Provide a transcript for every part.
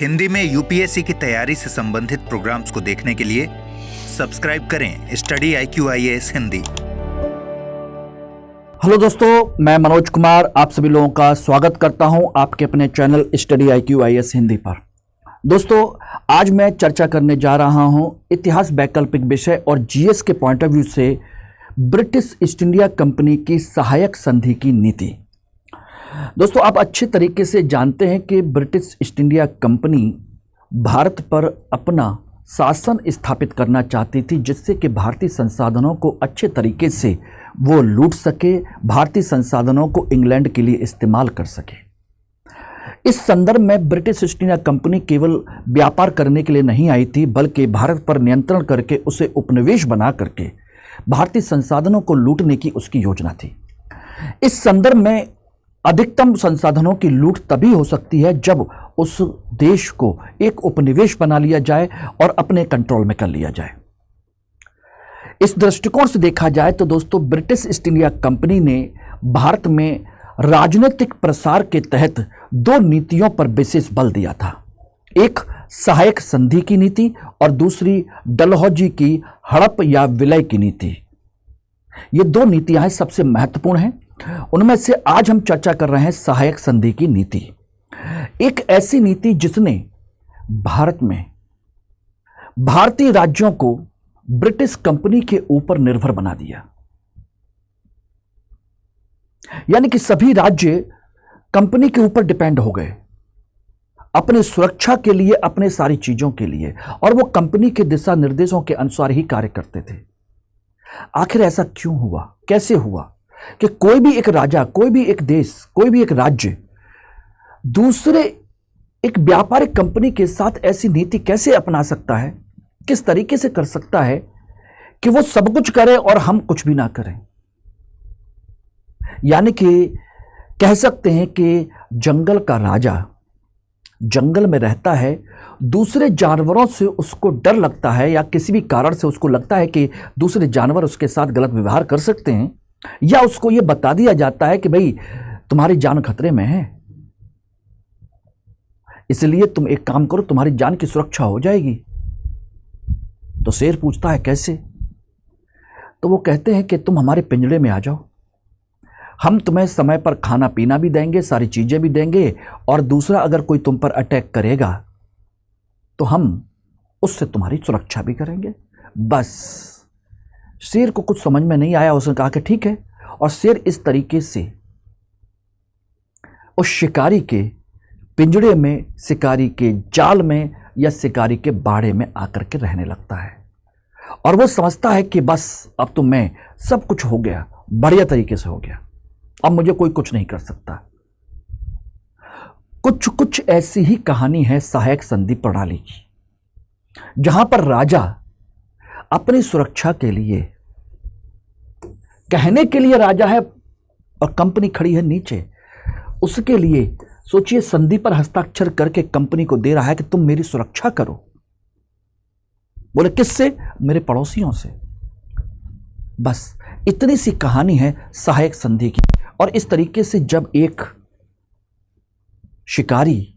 हिंदी में यूपीएससी की तैयारी से संबंधित प्रोग्राम्स को देखने के लिए सब्सक्राइब करें स्टडी IQIAS हिंदी। हेलो दोस्तों, मैं मनोज कुमार आप सभी लोगों का स्वागत करता हूं आपके अपने चैनल स्टडी IQIAS हिंदी पर। दोस्तों, आज मैं चर्चा करने जा रहा हूं इतिहास वैकल्पिक विषय और जीएस के पॉइंट ऑफ व्यू से ब्रिटिश ईस्ट इंडिया कंपनी की सहायक संधि की नीति। दोस्तों, आप अच्छे तरीके से जानते हैं कि British east India company Bharat पर अपना शासन स्थापित करना चाहती थी, जिससे कि भारतीय संसाधनों को अच्छे तरीके से वो लूट सके, भारतीय संसाधनों को इंग्लैंड के लिए इस्तेमाल कर सके। इस संदर्भ में ब्रिटिश ईस्ट इंडिया कंपनी केवल व्यापार करने के लिए नहीं आई थी, बल्कि भारत पर नियंत्रण करके उसे उपनिवेश बना करके भारतीय संसाधनों को लूटने की उसकी योजना थी। इस संदर्भ में अधिकतम संसाधनों की लूट तभी हो सकती है जब उस देश को एक उपनिवेश बना लिया जाए और अपने कंट्रोल में कर लिया जाए। इस दृष्टिकोण से देखा जाए तो दोस्तों, ब्रिटिश ईस्ट इंडिया कंपनी ने भारत में राजनीतिक प्रसार के तहत दो नीतियों पर विशेष बल दिया था। एक सहायक संधि की नीति और दूसरी डलहौजी की हड़प या विलय की नीति। ये दो नीतियां सबसे महत्वपूर्ण हैं। उनमें से आज हम चर्चा कर रहे हैं सहायक संधि की नीति। एक ऐसी नीति जिसने भारत में भारतीय राज्यों को ब्रिटिश कंपनी के ऊपर निर्भर बना दिया, यानी कि सभी राज्य कंपनी के ऊपर डिपेंड हो गए अपने सुरक्षा के लिए, अपने सारी चीजों के लिए, और वो कंपनी के दिशा निर्देशों के अनुसार ही कार्य करते थे। आखिर ऐसा क्यों हुआ, कैसे हुआ कि कोई भी एक राजा, कोई भी एक देश, कोई भी एक राज्य दूसरे एक व्यापारिक कंपनी के साथ ऐसी नीति कैसे अपना सकता है, किस तरीके से कर सकता है कि वो सब कुछ करे और हम कुछ भी ना करें। यानी कि कह सकते हैं कि जंगल का राजा जंगल में रहता है, दूसरे जानवरों से उसको डर लगता है या किसी भी कारण से उसको लगता है कि दूसरे जानवर उसके साथ गलत व्यवहार कर सकते हैं, या उसको यह बता दिया जाता है कि भाई तुम्हारी जान खतरे में है, इसलिए तुम एक काम करो, तुम्हारी जान की सुरक्षा हो जाएगी। तो शेर पूछता है कैसे? तो वो कहते हैं कि तुम हमारे पिंजड़े में आ जाओ, हम तुम्हें समय पर खाना पीना भी देंगे, सारी चीजें भी देंगे, और दूसरा अगर कोई तुम पर अटैक करेगा तो हम उससे तुम्हारी सुरक्षा भी करेंगे। बस शेर को कुछ समझ में नहीं आया, उसने कहा कि ठीक है, और शेर इस तरीके से उस शिकारी के पिंजड़े में, शिकारी के जाल में या शिकारी के बाड़े में आकर के रहने लगता है, और वो समझता है कि बस अब तो मैं सब कुछ हो गया, बढ़िया तरीके से हो गया, अब मुझे कोई कुछ नहीं कर सकता। कुछ ऐसी ही कहानी है सहायक संधि प्रणाली की, जहां पर राजा अपनी सुरक्षा के लिए, कहने के लिए राजा है और कंपनी खड़ी है नीचे, उसके लिए सोचिए संधि पर हस्ताक्षर करके कंपनी को दे रहा है कि तुम मेरी सुरक्षा करो। बोले किससे? मेरे पड़ोसियों से। बस इतनी सी कहानी है सहायक संधि की। और इस तरीके से जब एक शिकारी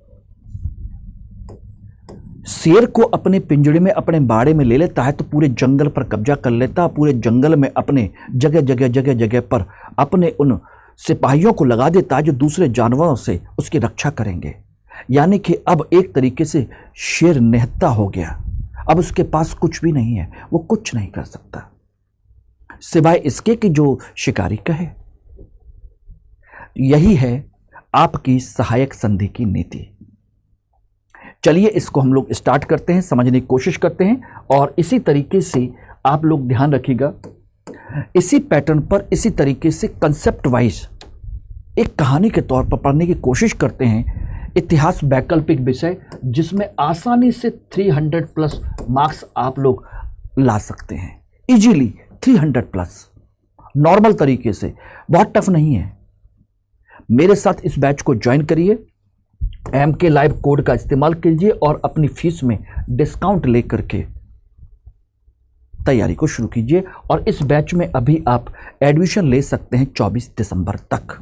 शेर को अपने पिंजड़े में, अपने बाड़े में ले लेता है तो पूरे जंगल पर कब्जा कर लेता है, पूरे जंगल में अपने जगह जगह पर अपने उन सिपाहियों को लगा देता है जो दूसरे जानवरों से उसकी रक्षा करेंगे। यानी कि अब एक तरीके से शेर निहत्था हो गया, अब उसके पास कुछ भी नहीं है, वो कुछ नहीं कर सकता सिवाय इसके कि जो शिकारी कहे। यही है आपकी सहायक संधि की नीति। चलिए इसको हम लोग स्टार्ट करते हैं, समझने की कोशिश करते हैं, और इसी तरीके से आप लोग ध्यान रखिएगा, इसी पैटर्न पर, इसी तरीके से कंसेप्ट वाइज एक कहानी के तौर पर पढ़ने की कोशिश करते हैं इतिहास वैकल्पिक विषय, जिसमें आसानी से 300+ मार्क्स आप लोग ला सकते हैं, इजीली 300+, नॉर्मल तरीके से, बहुत टफ नहीं है। मेरे साथ इस बैच को ज्वाइन करिए, MK लाइव कोड का इस्तेमाल कीजिए और अपनी फीस में डिस्काउंट लेकर के तैयारी को शुरू कीजिए। और इस बैच में अभी आप एडमिशन ले सकते हैं 24 दिसंबर तक।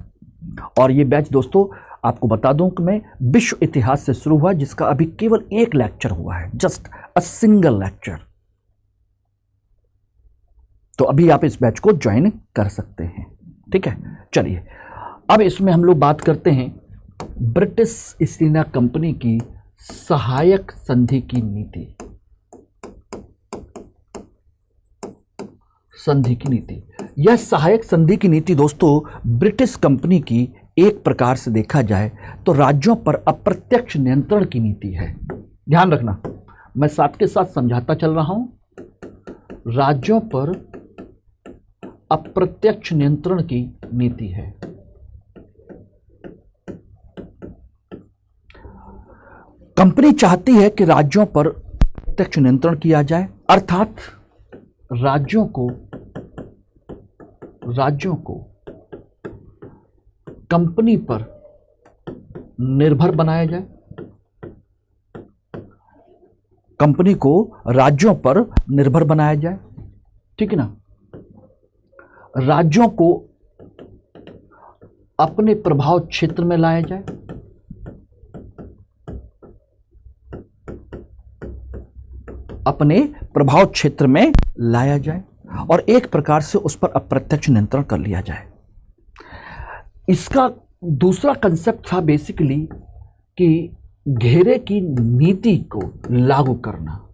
और ये बैच दोस्तों आपको बता दूं कि मैं विश्व इतिहास से शुरू हुआ, जिसका अभी केवल एक लेक्चर हुआ है, जस्ट अ सिंगल लेक्चर। तो अभी आप इस बैच को ज्वाइन कर सकते हैं, ठीक है। चलिए अब इसमें हम लोग बात करते हैं ब्रिटिश ईस्ट इंडिया कंपनी की सहायक संधि की नीति। संधि की नीति, यह सहायक संधि की नीति दोस्तों ब्रिटिश कंपनी की एक प्रकार से देखा जाए तो राज्यों पर अप्रत्यक्ष नियंत्रण की नीति है। ध्यान रखना, मैं साथ के साथ समझाता चल रहा हूं। राज्यों पर अप्रत्यक्ष नियंत्रण की नीति है। कंपनी चाहती है कि राज्यों पर प्रत्यक्ष नियंत्रण किया जाए, अर्थात राज्यों को कंपनी पर निर्भर बनाया जाए। कंपनी को राज्यों पर निर्भर बनाया जाए, ठीक है ना। राज्यों को अपने प्रभाव क्षेत्र में लाया जाए। अपने प्रभाव क्षेत्र में लाया जाए और एक प्रकार से उस पर अप्रत्यक्ष नियंत्रण कर लिया जाए। इसका दूसरा कंसेप्ट था बेसिकली कि घेरे की नीति को लागू करना।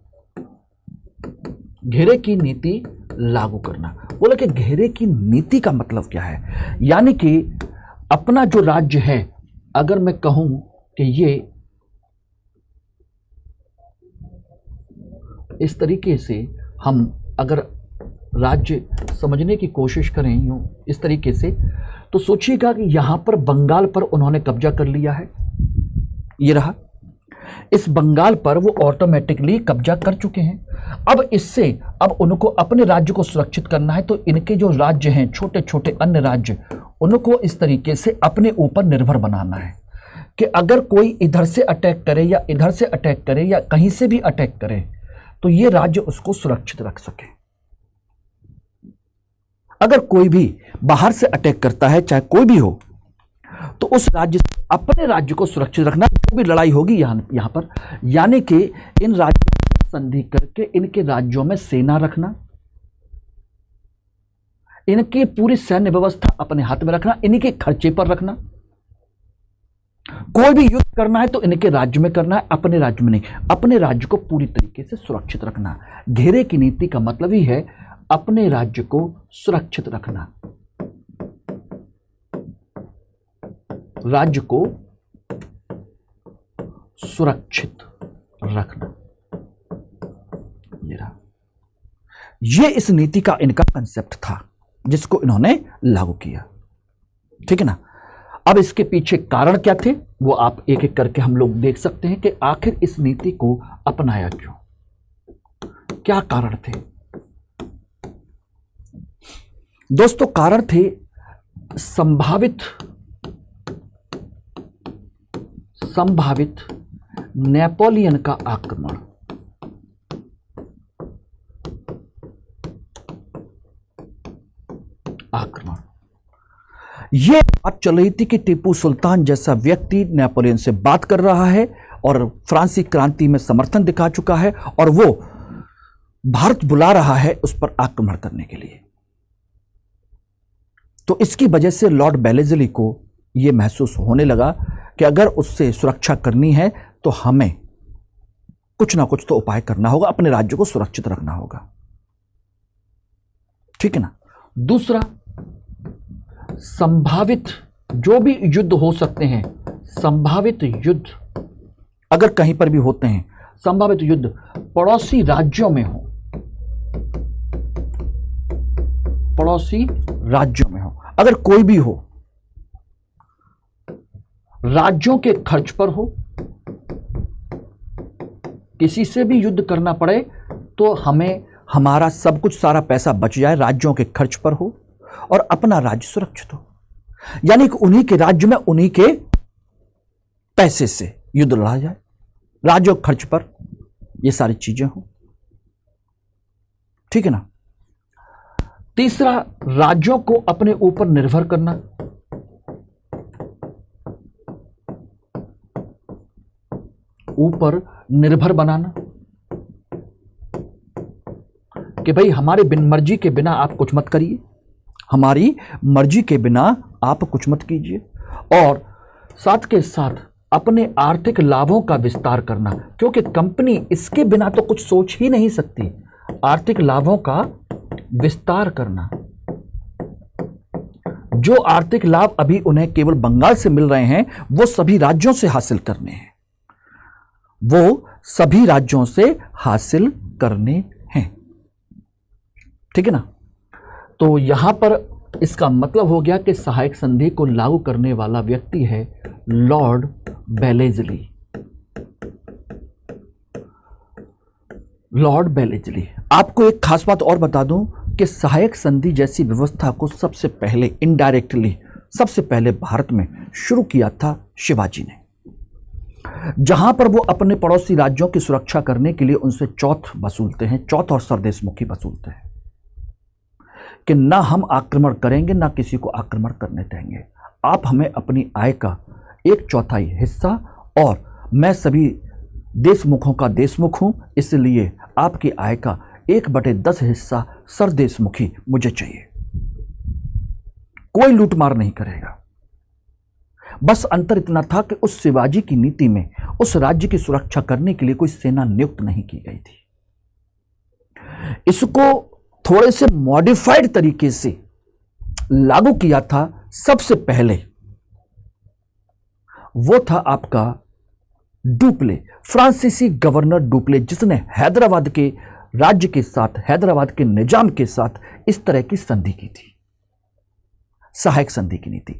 घेरे की नीति लागू करना, बोले कि घेरे की नीति का मतलब क्या है, यानी कि अपना जो राज्य है, अगर मैं कहूं कि ये इस तरीके से हम अगर राज्य समझने की कोशिश करें यूं इस तरीके से, तो सोचिएगा कि यहां पर बंगाल पर उन्होंने कब्जा कर लिया है। ये रहा, इस बंगाल पर वो ऑटोमेटिकली कब्जा कर चुके हैं। अब उनको अपने राज्य को सुरक्षित करना है, तो इनके जो राज्य हैं, छोटे छोटे अन्य राज्य, उनको इस तरीके से अपने ऊपर निर्भर बनाना है कि अगर कोई इधर से अटैक करे या इधर से अटैक करे या कहीं से भी अटैक करे, तो ये राज्य उसको सुरक्षित रख सके। अगर कोई भी बाहर से अटैक करता है, चाहे कोई भी हो, तो उस राज्य से अपने राज्य को सुरक्षित रखना, जो भी लड़ाई होगी यहां पर, यानी कि इन राज्यों में संधि करके इनके राज्यों में सेना रखना, इनकी पूरी सैन्य व्यवस्था अपने हाथ में रखना, इनके खर्चे पर रखना। कोई भी युद्ध करना है तो इनके राज्य में करना है, अपने राज्य में नहीं। अपने राज्य को पूरी तरीके से सुरक्षित रखना। घेरे की नीति का मतलब ही है अपने राज्य को सुरक्षित रखना, राज्य को सुरक्षित रखना। ये इस नीति का इनका कंसेप्ट था जिसको इन्होंने लागू किया, ठीक है ना। अब इसके पीछे कारण क्या थे वो आप एक एक करके हम लोग देख सकते हैं कि आखिर इस नीति को अपनाया क्यों, क्या कारण थे। दोस्तों कारण थे संभावित नेपोलियन का आक्रमण। यह बात चल रही थी कि टीपू सुल्तान जैसा व्यक्ति नेपोलियन से बात कर रहा है और फ्रांसीसी क्रांति में समर्थन दिखा चुका है और वो भारत बुला रहा है उस पर आक्रमण करने के लिए। तो इसकी वजह से लॉर्ड बेलेजली को यह महसूस होने लगा कि अगर उससे सुरक्षा करनी है तो हमें कुछ ना कुछ तो उपाय करना होगा, अपने राज्य को सुरक्षित रखना होगा, ठीक है ना। दूसरा, संभावित जो भी युद्ध हो सकते हैं, संभावित युद्ध अगर कहीं पर भी होते हैं, संभावित युद्ध पड़ोसी राज्यों में हो, पड़ोसी राज्यों में हो, अगर कोई भी हो, राज्यों के खर्च पर हो, किसी से भी युद्ध करना पड़े तो हमें हमारा सब कुछ सारा पैसा बच जाए, राज्यों के खर्च पर हो और अपना राज्य सुरक्षित हो, यानी कि उन्हीं के राज्य में उन्हीं के पैसे से युद्ध लड़ा जाए, राज्यों के खर्च पर ये सारी चीजें हो, ठीक है ना। तीसरा, राज्यों को अपने ऊपर निर्भर करना, ऊपर निर्भर बनाना कि भाई हमारे बिन मर्जी के बिना आप कुछ मत करिए, हमारी मर्जी के बिना आप कुछ मत कीजिए, और साथ के साथ अपने आर्थिक लाभों का विस्तार करना, क्योंकि कंपनी इसके बिना तो कुछ सोच ही नहीं सकती। आर्थिक लाभों का विस्तार करना, जो आर्थिक लाभ अभी उन्हें केवल बंगाल से मिल रहे हैं वो सभी राज्यों से हासिल करने हैं, वो सभी राज्यों से हासिल करने हैं। ठीक है ना। तो यहां पर इसका मतलब हो गया कि सहायक संधि को लागू करने वाला व्यक्ति है लॉर्ड बेलेजली। लॉर्ड बेलेजली। आपको एक खास बात और बता दूं कि सहायक संधि जैसी व्यवस्था को सबसे पहले इनडायरेक्टली सबसे पहले भारत में शुरू किया था शिवाजी ने, जहां पर वो अपने पड़ोसी राज्यों की सुरक्षा करने के लिए उनसे चौथ वसूलते हैं, चौथ और सरदेशमुखी वसूलते हैं कि ना हम आक्रमण करेंगे ना किसी को आक्रमण करने देंगे, आप हमें अपनी आय का 1/4 हिस्सा, और मैं सभी देशमुखों का देशमुख हूं, इसलिए आपकी आय का 1/10 हिस्सा सरदेशमुखी मुझे चाहिए। कोई लूटमार नहीं करेगा। बस अंतर इतना था कि उस शिवाजी की नीति में उस राज्य की सुरक्षा करने के लिए कोई सेना नियुक्त नहीं की गई थी। इसको थोड़े से मॉडिफाइड तरीके से लागू किया था सबसे पहले, वो था आपका डुप्ले, फ्रांसीसी गवर्नर डुप्ले, जिसने हैदराबाद के राज्य के साथ, हैदराबाद के निजाम के साथ इस तरह की संधि की थी, सहायक संधि की नीति,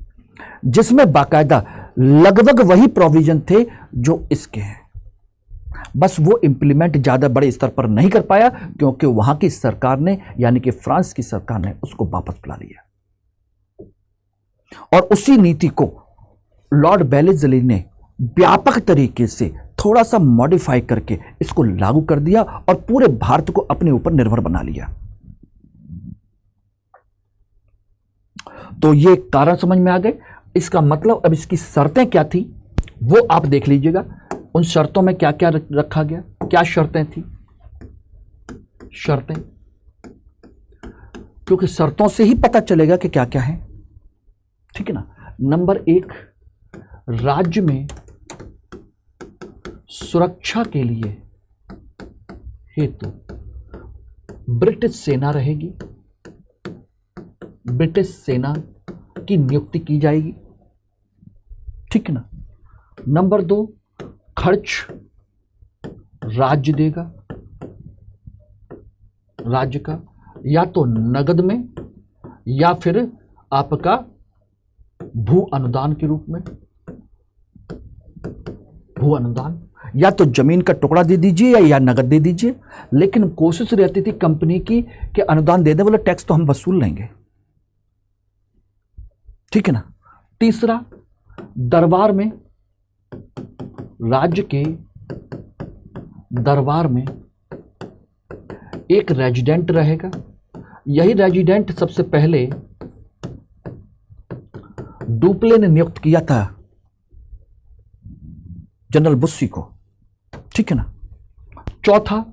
जिसमें बाकायदा लगभग वही प्रोविजन थे जो इसके हैं। बस वो इंप्लीमेंट ज्यादा बड़े स्तर पर नहीं कर पाया क्योंकि वहां की सरकार ने, यानी कि फ्रांस की सरकार ने उसको वापस बुला लिया, और उसी नीति को लॉर्ड बेलेजली ने व्यापक तरीके से थोड़ा सा मॉडिफाई करके इसको लागू कर दिया और पूरे भारत को अपने ऊपर निर्भर बना लिया। तो ये कारण समझ में आ गए। इसका मतलब अब इसकी शर्तें क्या थी वो आप देख लीजिएगा। उन शर्तों में क्या क्या रखा गया, क्या शर्तें थी, शर्तें, क्योंकि शर्तों से ही पता चलेगा कि क्या क्या है। ठीक है ना। नंबर 1, राज्य में सुरक्षा के लिए हेतु ब्रिटिश सेना रहेगी, ब्रिटिश सेना की नियुक्ति की जाएगी। ठीक है ना। नंबर 2, खर्च राज्य देगा, राज्य का, या तो नगद में या फिर आपका भू अनुदान के रूप में, भू अनुदान, या तो जमीन का टुकड़ा दे दीजिए या नगद दे दीजिए, लेकिन कोशिश रहती थी कंपनी की कि अनुदान दे दे, बोले टैक्स तो हम वसूल लेंगे। ठीक है ना। तीसरा, दरबार में, राज्य के दरबार में एक रेजिडेंट रहेगा। यही रेजिडेंट सबसे पहले डुप्ले ने नियुक्त किया था जनरल बुस्सी को। ठीक है ना। चौथा,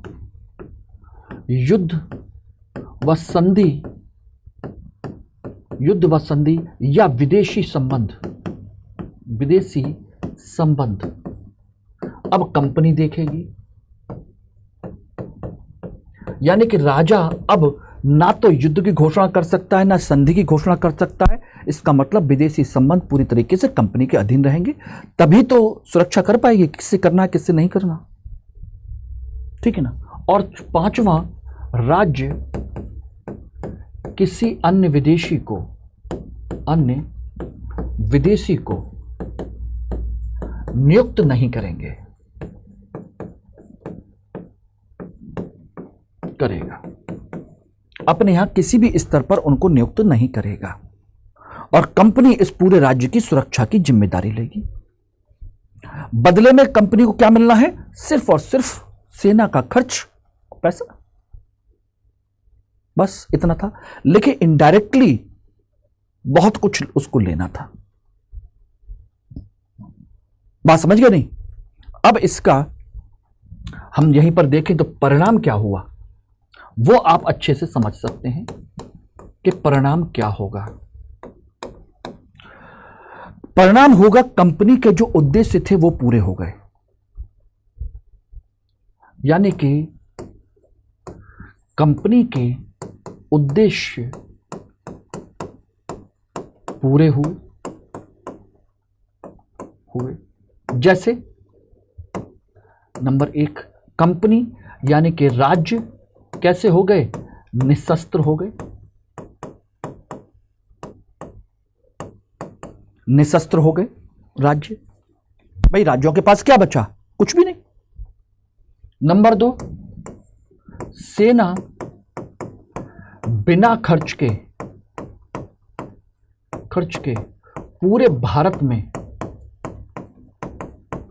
युद्ध व संधि, युद्ध व संधि या विदेशी संबंध, विदेशी संबंध अब कंपनी देखेगी, यानी कि राजा अब ना तो युद्ध की घोषणा कर सकता है ना संधि की घोषणा कर सकता है। इसका मतलब विदेशी संबंध पूरी तरीके से कंपनी के अधीन रहेंगे, तभी तो सुरक्षा कर पाएगी, किससे करना है किससे नहीं करना। ठीक है ना। और पांचवा, राज्य किसी अन्य विदेशी को, अन्य विदेशी को नियुक्त नहीं करेंगे, करेगा, अपने यहां किसी भी स्तर पर उनको नियुक्त नहीं करेगा, और कंपनी इस पूरे राज्य की सुरक्षा की जिम्मेदारी लेगी। बदले में कंपनी को क्या मिलना है? सिर्फ और सिर्फ सेना का खर्च, पैसा, बस इतना था। लेकिन इनडायरेक्टली बहुत कुछ उसको लेना था। बात समझ गए नहीं? अब इसका हम यहीं पर देखें तो परिणाम क्या हुआ वो आप अच्छे से समझ सकते हैं कि परिणाम क्या होगा। परिणाम होगा कंपनी के जो उद्देश्य थे वो पूरे हो गए, यानी कि कंपनी के उद्देश्य पूरे हुए। जैसे नंबर 1, कंपनी यानी कि राज्य कैसे हो गए? निशस्त्र हो गए। निशस्त्र हो गए राज्य। भाई राज्यों के पास क्या बचा? कुछ भी नहीं। नंबर 2, सेना बिना खर्च के पूरे भारत में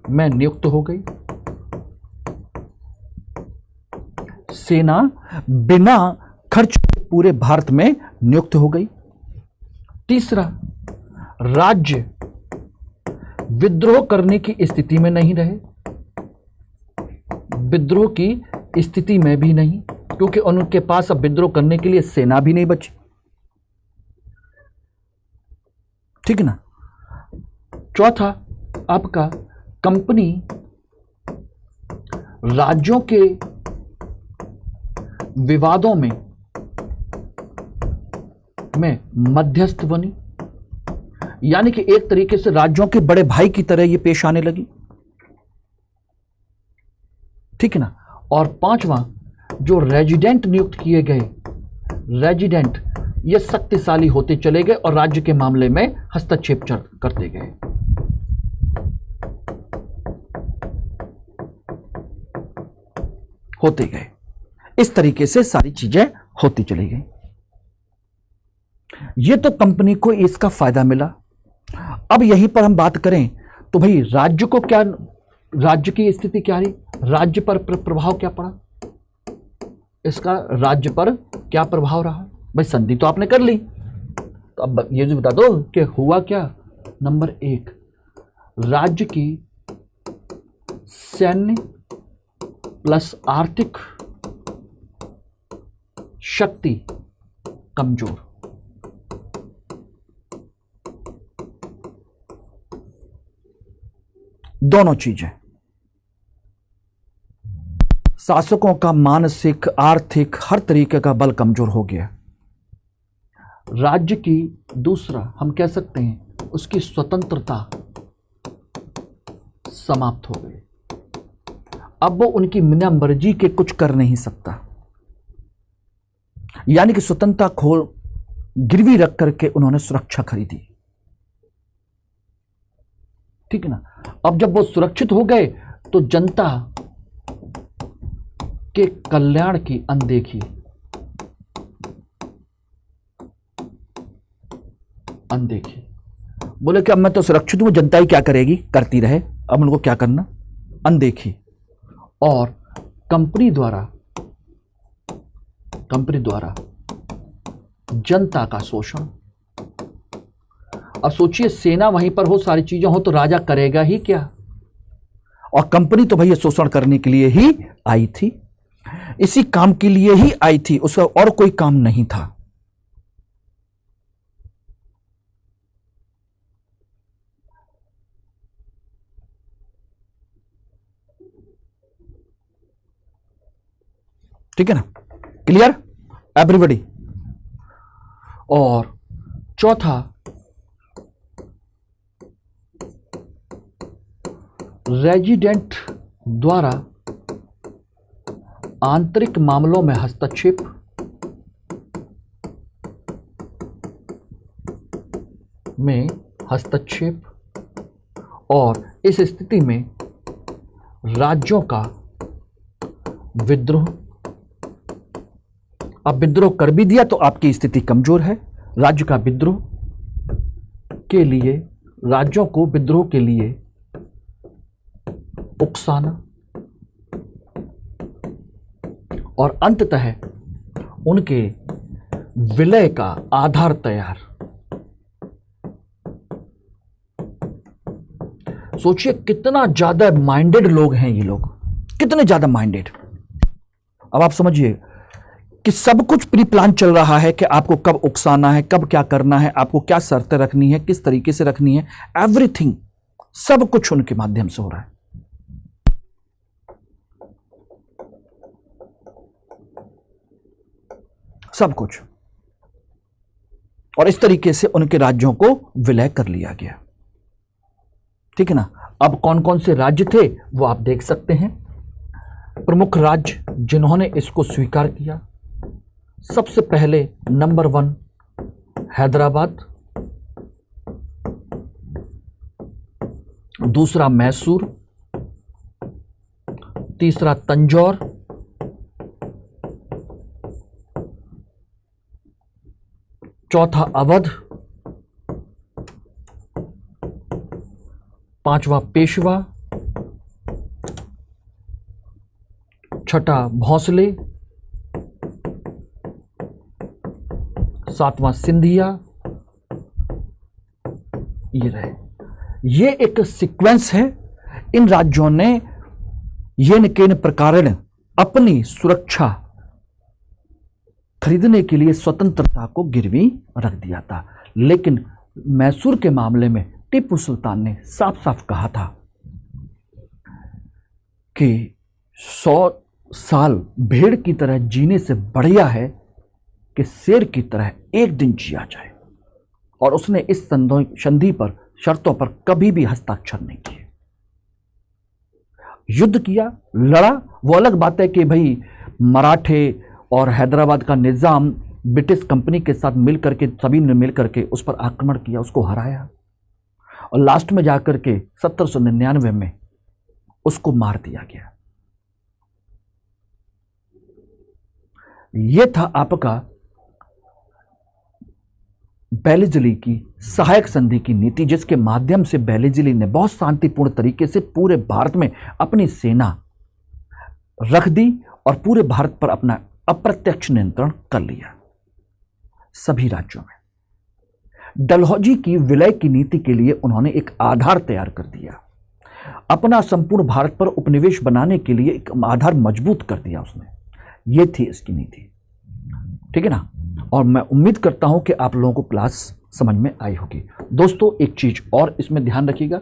नियुक्त हो गई। सेना बिना खर्च के पूरे भारत में नियुक्त हो गई। तीसरा, राज्य विद्रोह करने की स्थिति में नहीं रहे। विद्रोह की स्थिति में भी नहीं, क्योंकि उनके पास अब विद्रोह करने के लिए सेना भी नहीं बची। ठीक है ना। चौथा, आपका कंपनी राज्यों के विवादों में मध्यस्थ बनी, यानी कि एक तरीके से राज्यों के बड़े भाई की तरह ये पेश आने लगी। ठीक है ना। और पांचवा, जो रेजिडेंट नियुक्त किए गए, रेजिडेंट ये शक्तिशाली होते चले गए और राज्य के मामले में हस्तक्षेप करते गए। होते गए। इस तरीके से सारी चीजें होती चली गई। ये तो कंपनी को इसका फायदा मिला। अब यहीं पर हम बात करें तो भाई राज्य को क्या, राज्य की स्थिति क्या रही? राज्य पर प्रभाव क्या पड़ा? इसका राज्य पर क्या प्रभाव रहा? भाई संधि तो आपने कर ली, तो अब ये जो बता दो कि हुआ क्या। नंबर 1, राज्य की सैन्य प्लस आर्थिक शक्ति कमजोर। दोनों चीजें, शासकों का मानसिक आर्थिक हर तरीके का बल कमजोर हो गया। राज्य की दूसरा हम कह सकते हैं उसकी स्वतंत्रता समाप्त हो गई। अब वो उनकी बिना मर्जी के कुछ कर नहीं सकता, यानी कि स्वतंत्रता खोल गिरवी रख करके उन्होंने सुरक्षा खरीदी। ठीक है ना। अब जब वो सुरक्षित हो गए तो जनता के कल्याण की अनदेखी, बोले कि अब मैं तो सुरक्षित हूं, जनता ही क्या करेगी, करती रहे, अब उनको क्या करना, अनदेखी। और कंपनी द्वारा जनता का शोषण। अब सोचिए, सेना वहीं पर हो, सारी चीजें हो, तो राजा करेगा ही क्या? और कंपनी तो भैया शोषण करने के लिए ही आई थी, इसी काम के लिए ही आई थी, उसका और कोई काम नहीं था। ठीक है ना। Clear everybody. और चौथा, रेजिडेंट द्वारा आंतरिक मामलों में हस्तक्षेप, और इस स्थिति में राज्यों का विद्रोह। अब विद्रोह कर भी दिया तो आपकी स्थिति कमजोर है। राज्य का विद्रोह के लिए, राज्यों को विद्रोह के लिए उकसाना, और अंततः उनके विलय का आधार तैयार। सोचिए कितना ज्यादा माइंडेड लोग हैं ये लोग, कितने ज्यादा माइंडेड। अब आप समझिए कि सब कुछ प्री प्लान चल रहा है कि आपको कब उकसाना है, कब क्या करना है, आपको क्या शर्तें रखनी है, किस तरीके से रखनी है, एवरीथिंग, सब कुछ उनके माध्यम से हो रहा है। सब कुछ। और इस तरीके से उनके राज्यों को विलय कर लिया गया। ठीक है ना। अब कौन कौन से राज्य थे वो आप देख सकते हैं। प्रमुख राज्य जिन्होंने इसको स्वीकार किया, सबसे पहले नंबर 1 हैदराबाद, दूसरा मैसूर, तीसरा तंजौर, चौथा अवध, पांचवा पेशवा, छठा भोंसले, सातवां सिंधिया। ये रहे, ये एक सीक्वेंस है। इन राज्यों ने येन केन प्रकारेण अपनी सुरक्षा खरीदने के लिए स्वतंत्रता को गिरवी रख दिया था। लेकिन मैसूर के मामले में टीपू सुल्तान ने साफ साफ कहा था कि 100 साल भेड़ की तरह जीने से बढ़िया है कि शेर की तरह एक दिन जिया जाए। और उसने इस संधि पर, शर्तों पर कभी भी हस्ताक्षर नहीं किए। युद्ध किया, लड़ा, वो अलग बात है कि भाई मराठे और हैदराबाद का निजाम ब्रिटिश कंपनी के साथ मिलकर के, सभी ने मिलकर के उस पर आक्रमण किया, उसको हराया और लास्ट में जाकर के 1799 में उसको मार दिया गया। यह था आपका बेलेजली की सहायक संधि की नीति, जिसके माध्यम से बेलेजली ने बहुत शांतिपूर्ण तरीके से पूरे भारत में अपनी सेना रख दी और पूरे भारत पर अपना अप्रत्यक्ष नियंत्रण कर लिया सभी राज्यों में। डलहौजी की विलय की नीति के लिए उन्होंने एक आधार तैयार कर दिया। अपना संपूर्ण भारत पर उपनिवेश बनाने के लिए एक आधार मजबूत कर दिया उसने। ये थी इसकी नीति। ठीक है ना। और मैं उम्मीद करता हूं कि आप लोगों को क्लास समझ में आई होगी। दोस्तों एक चीज और इसमें ध्यान रखिएगा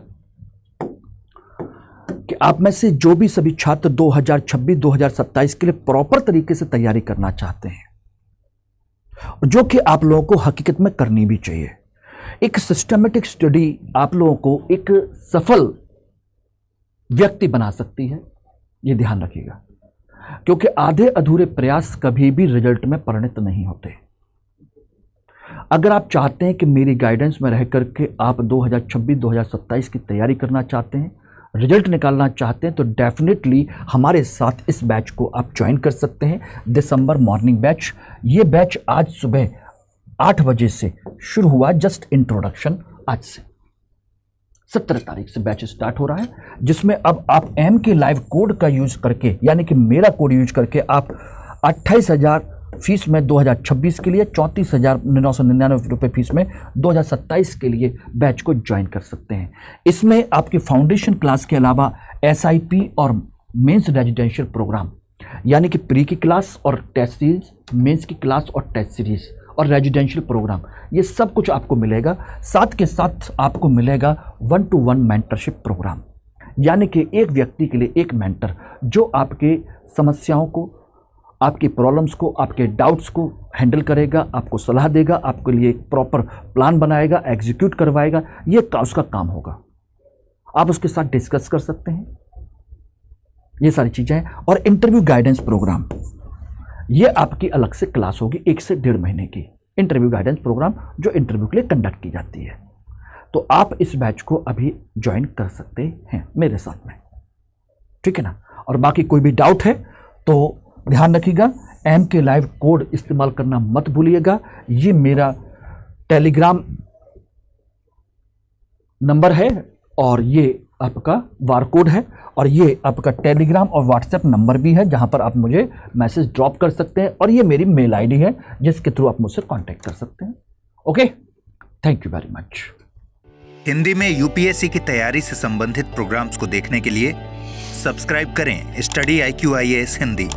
कि आप में से जो भी सभी छात्र 2026-2027 के लिए प्रॉपर तरीके से तैयारी करना चाहते हैं, जो कि आप लोगों को हकीकत में करनी भी चाहिए, एक सिस्टमेटिक स्टडी आप लोगों को एक सफल व्यक्ति बना सकती है। यह ध्यान रखिएगा, क्योंकि आधे अधूरे प्रयास कभी भी रिजल्ट में परिणत नहीं होते। अगर आप चाहते हैं कि मेरी गाइडेंस में रह करके आप 2026-2027 की तैयारी करना चाहते हैं, रिजल्ट निकालना चाहते हैं, तो डेफिनेटली हमारे साथ इस बैच को आप ज्वाइन कर सकते हैं, दिसंबर मॉर्निंग बैच। ये बैच आज सुबह 8 बजे से शुरू हुआ, जस्ट इंट्रोडक्शन। आज से 17 तारीख से बैच स्टार्ट हो रहा है, जिसमें अब आप एम के लाइव कोड का यूज करके, यानी कि मेरा कोड यूज करके आप 28,000 फीस में 2026 के लिए, 34,999 रुपये फीस में 2027 के लिए बैच को ज्वाइन कर सकते हैं। इसमें आपकी फाउंडेशन क्लास के अलावा SIP और मेंस रेजिडेंशियल प्रोग्राम, यानी कि प्री की क्लास और टेस्ट सीरीज, मेंस की क्लास और टेस्ट सीरीज और रेजिडेंशियल प्रोग्राम, ये सब कुछ आपको मिलेगा। साथ के साथ आपको मिलेगा 1-to-1 मेंटरशिप प्रोग्राम, यानी कि एक व्यक्ति के लिए एक मेंटर, जो आपके समस्याओं को, आपकी प्रॉब्लम्स को, आपके डाउट्स को हैंडल करेगा, आपको सलाह देगा, आपके लिए एक प्रॉपर प्लान बनाएगा, एग्जीक्यूट करवाएगा। ये उसका काम होगा। आप उसके साथ डिस्कस कर सकते हैं, ये सारी चीजें हैं। और इंटरव्यू गाइडेंस प्रोग्राम, ये आपकी अलग से क्लास होगी 1 से 1.5 महीने की इंटरव्यू गाइडेंस प्रोग्राम, जो इंटरव्यू के लिए कंडक्ट की जाती है। तो आप इस बैच को अभी ज्वाइन कर सकते हैं मेरे साथ में। ठीक है ना। और बाकी कोई भी डाउट है तो ध्यान रखिएगा, एम के लाइव कोड इस्तेमाल करना मत भूलिएगा। ये मेरा टेलीग्राम नंबर है और ये आपका बार कोड है, और ये आपका टेलीग्राम और व्हाट्सएप नंबर भी है, जहां पर आप मुझे मैसेज ड्रॉप कर सकते हैं। और ये मेरी मेल आईडी है, जिसके थ्रू आप मुझसे कांटेक्ट कर सकते हैं। Okay, thank you very much. Hindi में UPSC की तैयारी से संबंधित प्रोग्राम्स को देखने के लिए सब्सक्राइब करें स्टडी IQ IAS हिंदी।